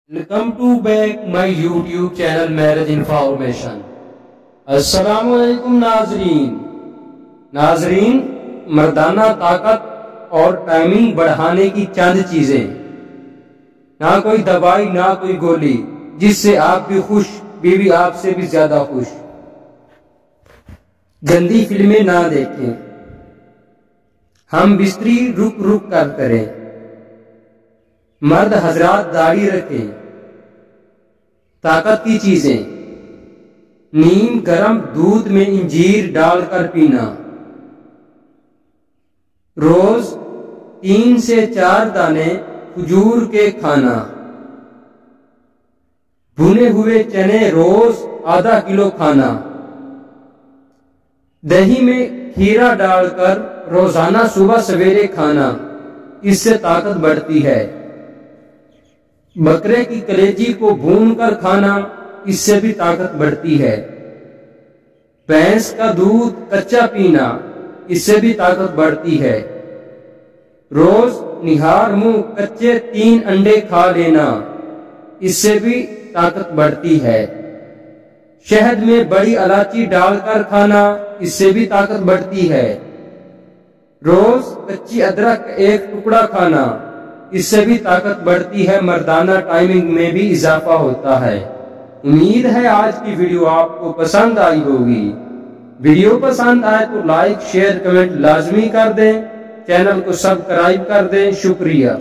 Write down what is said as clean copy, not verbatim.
Welcome to back my YouTube channel marriage information. السلام علیکم ناظرین، مردانہ طاقت اور ٹائمنگ بڑھانے کی چند چیزیں، نہ کوئی دوائی نہ کوئی گولی، جس سے آپ بھی خوش، بیوی آپ سے بھی زیادہ خوش۔ گندی فلمیں نہ دیکھیں، ہم بستری رک کر کریں۔ مرد حضرات داڑھی رکھیں۔ طاقت کی چیزیں، نیم گرم دودھ میں انجیر ڈال کر پینا، روز 3 سے 4 دانے کھجور کے کھانا، بھنے ہوئے چنے روز ½ کلو کھانا، دہی میں کھیرا ڈال کر روزانہ صبح سویرے کھانا، اس سے طاقت بڑھتی ہے۔ بکرے کی کلیجی کو بھون کر کھانا، اس سے بھی طاقت بڑھتی ہے۔ بھینس کا دودھ کچا پینا، اس سے بھی طاقت بڑھتی ہے۔ روز نہار منہ کچے 3 انڈے کھا لینا، اس سے بھی طاقت بڑھتی ہے۔ شہد میں بڑی الائچی ڈال کر کھانا، اس سے بھی طاقت بڑھتی ہے۔ روز کچی ادرک 1 ٹکڑا کھانا، اس سے بھی طاقت بڑھتی ہے، مردانہ ٹائمنگ میں بھی اضافہ ہوتا ہے۔ امید ہے آج کی ویڈیو آپ کو پسند آئی ہوگی۔ ویڈیو پسند آئے تو لائک، شیئر، کمنٹ لازمی کر دیں، چینل کو سبسکرائب کر دیں۔ شکریہ۔